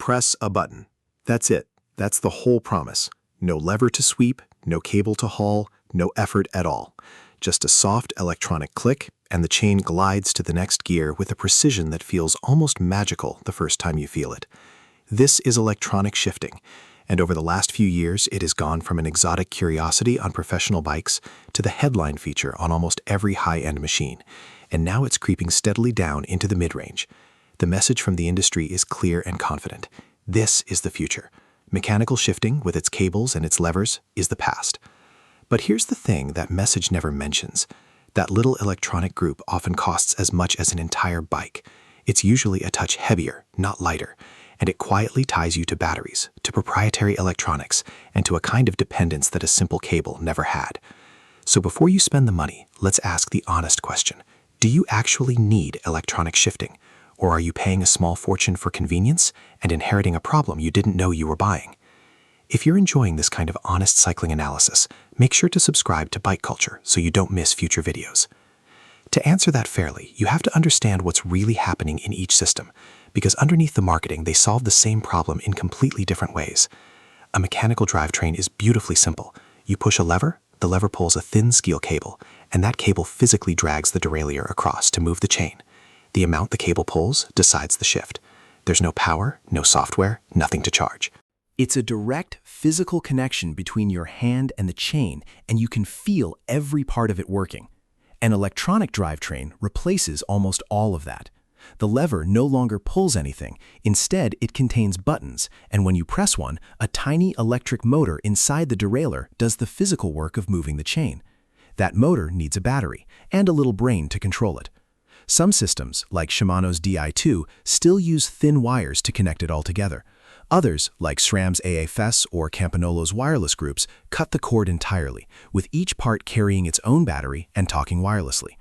press a button. That's it. That's the whole promise. No lever to sweep, no cable to haul, no effort at all. Just a soft electronic click, and the chain glides to the next gear with a precision that feels almost magical the first time you feel it. This is electronic shifting, and over the last few years it has gone from an exotic curiosity on professional bikes to the headline feature on almost every high-end machine, and now it's creeping steadily down into the mid-range. The message from the industry is clear and confident. This is the future. Mechanical shifting, with its cables and its levers, is the past. But here's the thing that message never mentions. That little electronic group often costs as much as an entire bike. It's usually a touch heavier, not lighter, and it quietly ties you to batteries, to proprietary electronics, and to a kind of dependence that a simple cable never had. So before you spend the money, let's ask the honest question. Do you actually need electronic shifting? Or are you paying a small fortune for convenience and inheriting a problem you didn't know you were buying? If you're enjoying this kind of honest cycling analysis, make sure to subscribe to Bike Culture so you don't miss future videos. To answer that fairly, you have to understand what's really happening in each system, because underneath the marketing, they solve the same problem in completely different ways. A mechanical drivetrain is beautifully simple. You push a lever, the lever pulls a thin steel cable, and that cable physically drags the derailleur across to move the chain. The amount the cable pulls decides the shift. There's no power, no software, nothing to charge. It's a direct physical connection between your hand and the chain, and you can feel every part of it working. An electronic drivetrain replaces almost all of that. The lever no longer pulls anything. Instead, it contains buttons, and when you press one, a tiny electric motor inside the derailleur does the physical work of moving the chain. That motor needs a battery and a little brain to control it. Some systems, like Shimano's Di2, still use thin wires to connect it all together. Others, like SRAM's AFS or Campanolo's wireless groups, cut the cord entirely, with each part carrying its own battery and talking wirelessly.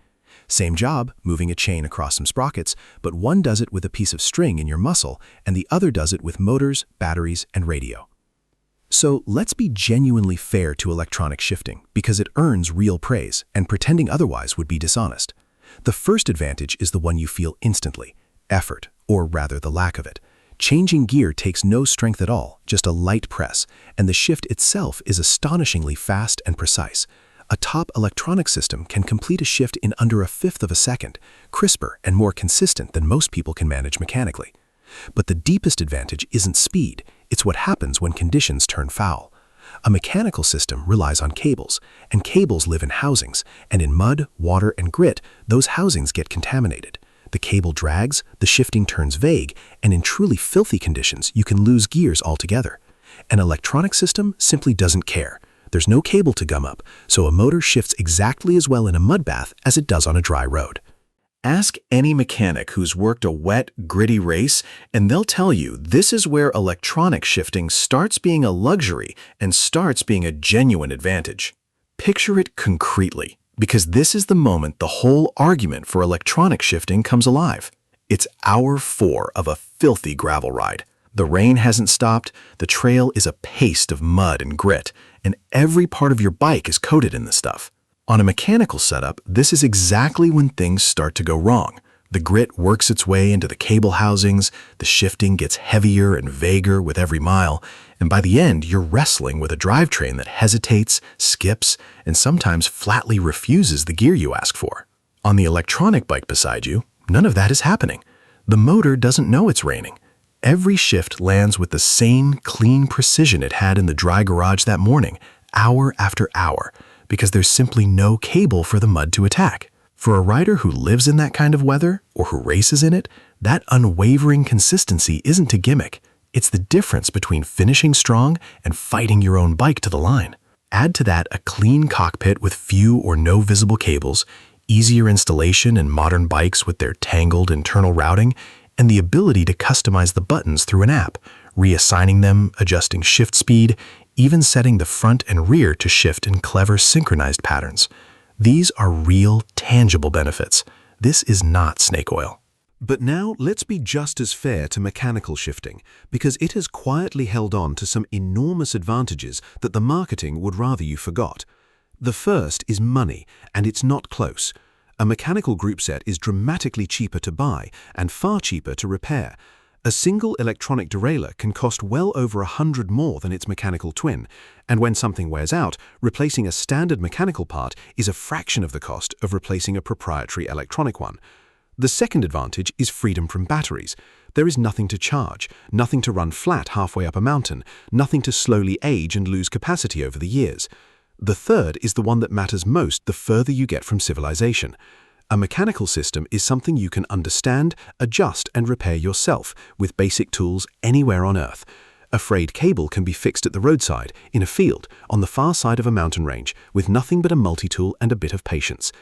Same job, moving a chain across some sprockets, but one does it with a piece of string in your muscle, and the other does it with motors, batteries, and radio. So let's be genuinely fair to electronic shifting, because it earns real praise, and pretending otherwise would be dishonest. The first advantage is the one you feel instantly: effort, or rather the lack of it. Changing gear takes no strength at all, just a light press, and the shift itself is astonishingly fast and precise. A top electronic system can complete a shift in under a fifth of a second, crisper and more consistent than most people can manage mechanically. But the deepest advantage isn't speed, it's what happens when conditions turn foul. A mechanical system relies on cables, and cables live in housings, and in mud, water, and grit, those housings get contaminated. The cable drags, the shifting turns vague, and in truly filthy conditions, you can lose gears altogether. An electronic system simply doesn't care. There's no cable to gum up, so a motor shifts exactly as well in a mud bath as it does on a dry road. Ask any mechanic who's worked a wet, gritty race, and they'll tell you this is where electronic shifting starts being a luxury and starts being a genuine advantage. Picture it concretely, because this is the moment the whole argument for electronic shifting comes alive. It's hour 4 of a filthy gravel ride. The rain hasn't stopped, the trail is a paste of mud and grit, and every part of your bike is coated in this stuff. On a mechanical setup, this is exactly when things start to go wrong. The grit works its way into the cable housings, the shifting gets heavier and vaguer with every mile, and by the end, you're wrestling with a drivetrain that hesitates, skips, and sometimes flatly refuses the gear you ask for. On the electronic bike beside you, none of that is happening. The motor doesn't know it's raining. Every shift lands with the same clean precision it had in the dry garage that morning, hour after hour, because there's simply no cable for the mud to attack. For a rider who lives in that kind of weather, or who races in it, that unwavering consistency isn't a gimmick. It's the difference between finishing strong and fighting your own bike to the line. Add to that a clean cockpit with few or no visible cables, easier installation in modern bikes with their tangled internal routing, and the ability to customize the buttons through an app, reassigning them, adjusting shift speed, even setting the front and rear to shift in clever synchronized patterns. These are real, tangible benefits. This is not snake oil. But now let's be just as fair to mechanical shifting, because it has quietly held on to some enormous advantages that the marketing would rather you forgot. The first is money, and it's not close. A mechanical group set is dramatically cheaper to buy and far cheaper to repair. A single electronic derailleur can cost well over 100 more than its mechanical twin, and when something wears out, replacing a standard mechanical part is a fraction of the cost of replacing a proprietary electronic one. The second advantage is freedom from batteries. There is nothing to charge, nothing to run flat halfway up a mountain, nothing to slowly age and lose capacity over the years. The third is the one that matters most the further you get from civilization. A mechanical system is something you can understand, adjust, and repair yourself with basic tools anywhere on Earth. A frayed cable can be fixed at the roadside, in a field, on the far side of a mountain range, with nothing but a multi-tool and a bit of patience.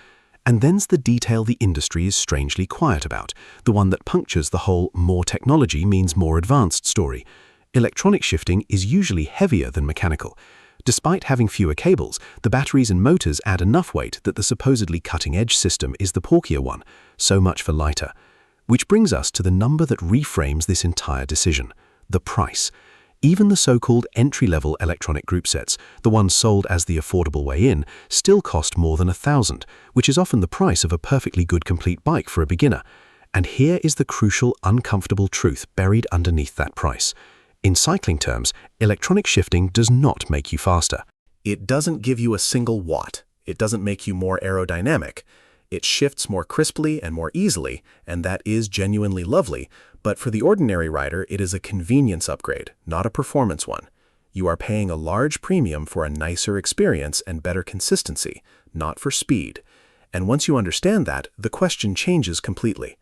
And then's the detail the industry is strangely quiet about, the one that punctures the whole more technology means more advanced story. Electronic shifting is usually heavier than mechanical. Despite having fewer cables, the batteries and motors add enough weight that the supposedly cutting-edge system is the porkier one, so much for lighter. Which brings us to the number that reframes this entire decision, the price. Even the so-called entry-level electronic group sets, the ones sold as the affordable way in, still cost more than $1,000, which is often the price of a perfectly good complete bike for a beginner. And here is the crucial, uncomfortable truth buried underneath that price. In cycling terms, electronic shifting does not make you faster. It doesn't give you a single watt. It doesn't make you more aerodynamic. It shifts more crisply and more easily, and that is genuinely lovely, but for the ordinary rider, it is a convenience upgrade, not a performance one. You are paying a large premium for a nicer experience and better consistency, not for speed. And once you understand that, the question changes completely.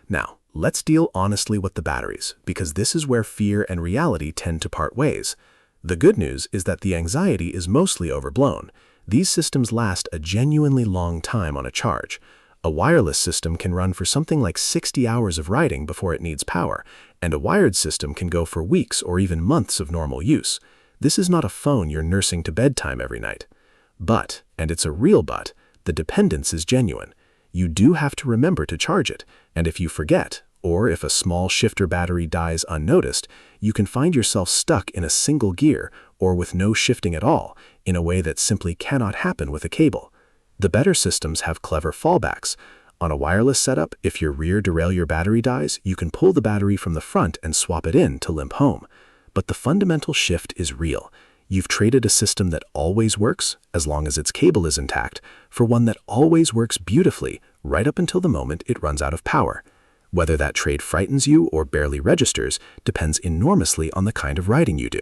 Now, let's deal honestly with the batteries, because this is where fear and reality tend to part ways. The good news is that the anxiety is mostly overblown. These systems last a genuinely long time on a charge. A wireless system can run for something like 60 hours of riding before it needs power, and a wired system can go for weeks or even months of normal use. This is not a phone you're nursing to bedtime every night. But, and it's a real but, the dependence is genuine. You do have to remember to charge it, and if you forget, or if a small shifter battery dies unnoticed, you can find yourself stuck in a single gear or with no shifting at all, in a way that simply cannot happen with a cable. The better systems have clever fallbacks. On a wireless setup, if your rear derailleur battery dies, you can pull the battery from the front and swap it in to limp home. But the fundamental shift is real. You've traded a system that always works, as long as its cable is intact, for one that always works beautifully, right up until the moment it runs out of power. Whether that trade frightens you or barely registers depends enormously on the kind of riding you do.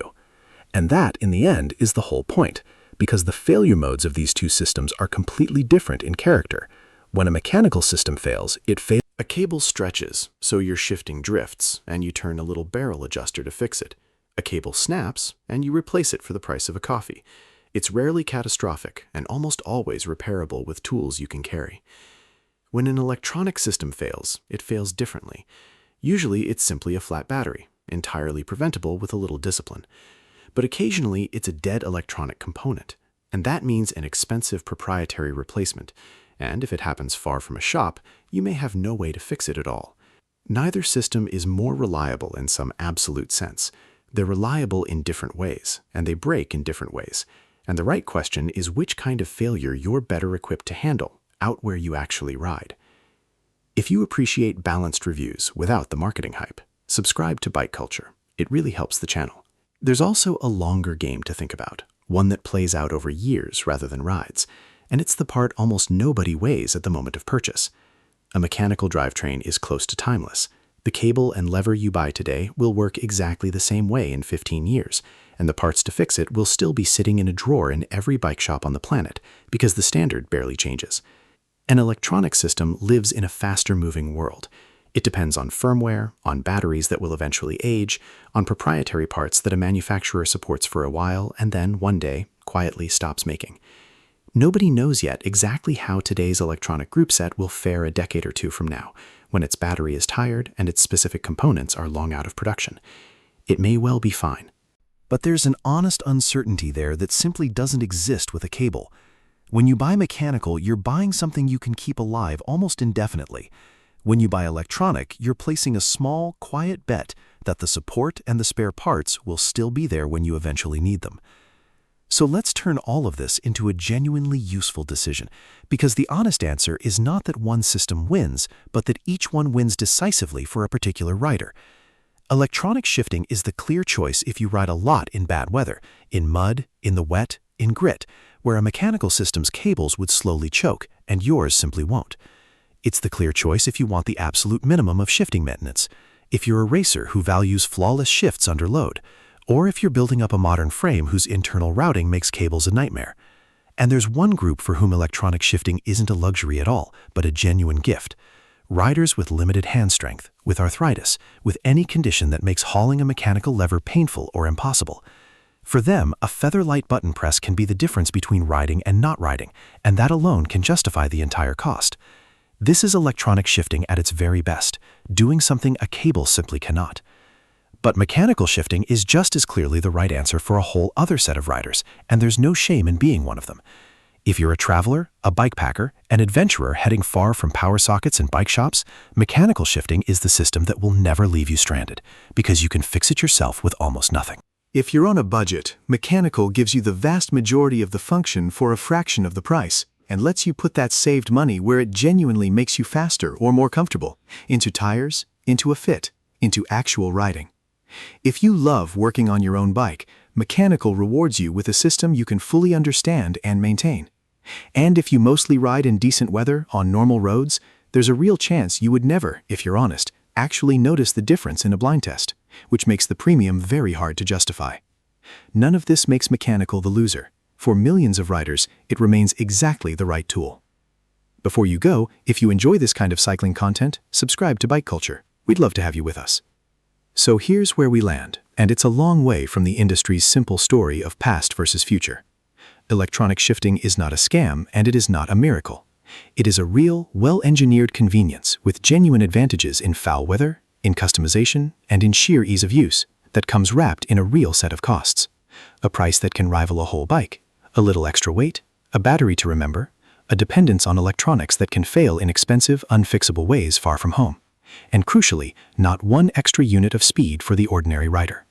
And that, in the end, is the whole point, because the failure modes of these two systems are completely different in character. When a mechanical system fails, it fails. A cable stretches, so your shifting drifts, and you turn a little barrel adjuster to fix it. A cable snaps, and you replace it for the price of a coffee. It's rarely catastrophic and almost always repairable with tools you can carry. When an electronic system fails, it fails differently. Usually it's simply a flat battery, entirely preventable with a little discipline. But occasionally it's a dead electronic component, and that means an expensive proprietary replacement. And if it happens far from a shop, you may have no way to fix it at all. Neither system is more reliable in some absolute sense. They're reliable in different ways, and they break in different ways. And the right question is which kind of failure you're better equipped to handle, out where you actually ride. If you appreciate balanced reviews without the marketing hype, subscribe to Bike Culture. It really helps the channel. There's also a longer game to think about, one that plays out over years rather than rides, and it's the part almost nobody weighs at the moment of purchase. A mechanical drivetrain is close to timeless. The cable and lever you buy today will work exactly the same way in 15 years, and the parts to fix it will still be sitting in a drawer in every bike shop on the planet because the standard barely changes. An electronic system lives in a faster-moving world. It depends on firmware, on batteries that will eventually age, on proprietary parts that a manufacturer supports for a while and then, one day, quietly stops making. Nobody knows yet exactly how today's electronic group set will fare a decade or two from now, when its battery is tired and its specific components are long out of production. It may well be fine. But there's an honest uncertainty there that simply doesn't exist with a cable. When you buy mechanical, you're buying something you can keep alive almost indefinitely. When you buy electronic, you're placing a small, quiet bet that the support and the spare parts will still be there when you eventually need them. So let's turn all of this into a genuinely useful decision, because the honest answer is not that one system wins, but that each one wins decisively for a particular rider. Electronic shifting is the clear choice if you ride a lot in bad weather, in mud, in the wet, in grit, where a mechanical system's cables would slowly choke, and yours simply won't. It's the clear choice if you want the absolute minimum of shifting maintenance, if you're a racer who values flawless shifts under load, or if you're building up a modern frame whose internal routing makes cables a nightmare. And there's one group for whom electronic shifting isn't a luxury at all, but a genuine gift. Riders with limited hand strength, with arthritis, with any condition that makes hauling a mechanical lever painful or impossible. For them, a feather-light button press can be the difference between riding and not riding, and that alone can justify the entire cost. This is electronic shifting at its very best, doing something a cable simply cannot. But mechanical shifting is just as clearly the right answer for a whole other set of riders, and there's no shame in being one of them. If you're a traveler, a bike packer, an adventurer heading far from power sockets and bike shops, mechanical shifting is the system that will never leave you stranded, because you can fix it yourself with almost nothing. If you're on a budget, mechanical gives you the vast majority of the function for a fraction of the price, and lets you put that saved money where it genuinely makes you faster or more comfortable, into tires, into a fit, into actual riding. If you love working on your own bike, mechanical rewards you with a system you can fully understand and maintain. And if you mostly ride in decent weather on normal roads, there's a real chance you would never, if you're honest, actually notice the difference in a blind test, which makes the premium very hard to justify. None of this makes mechanical the loser. For millions of riders, it remains exactly the right tool. Before you go, if you enjoy this kind of cycling content, subscribe to Bike Culture. We'd love to have you with us. So here's where we land, and it's a long way from the industry's simple story of past versus future. Electronic shifting is not a scam, and it is not a miracle. It is a real, well-engineered convenience with genuine advantages in foul weather, in customization, and in sheer ease of use that comes wrapped in a real set of costs. A price that can rival a whole bike, a little extra weight, a battery to remember, a dependence on electronics that can fail in expensive, unfixable ways far from home. And crucially, not one extra unit of speed for the ordinary rider.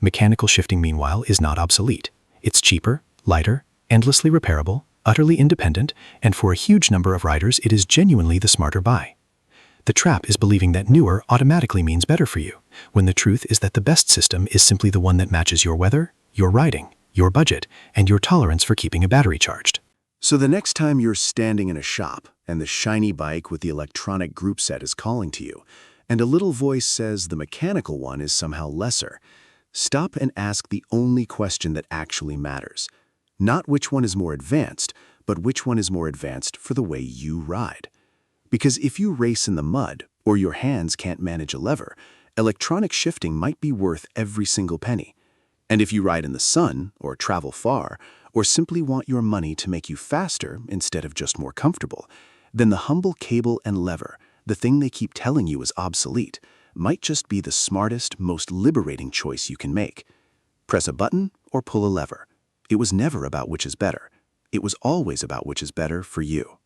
Mechanical shifting, meanwhile, is not obsolete. It's cheaper, lighter, endlessly repairable, utterly independent, and for a huge number of riders, it is genuinely the smarter buy. The trap is believing that newer automatically means better for you, when the truth is that the best system is simply the one that matches your weather, your riding, your budget, and your tolerance for keeping a battery charged. So the next time you're standing in a shop and the shiny bike with the electronic Groupset is calling to you, and a little voice says the mechanical one is somehow lesser, stop and ask the only question that actually matters. Not which one is more advanced, but which one is more advanced for the way you ride. Because if you race in the mud, or your hands can't manage a lever, electronic shifting might be worth every single penny. And if you ride in the sun, or travel far, or simply want your money to make you faster instead of just more comfortable, then the humble cable and lever, the thing they keep telling you is obsolete, might just be the smartest, most liberating choice you can make. Press a button or pull a lever. It was never about which is better. It was always about which is better for you.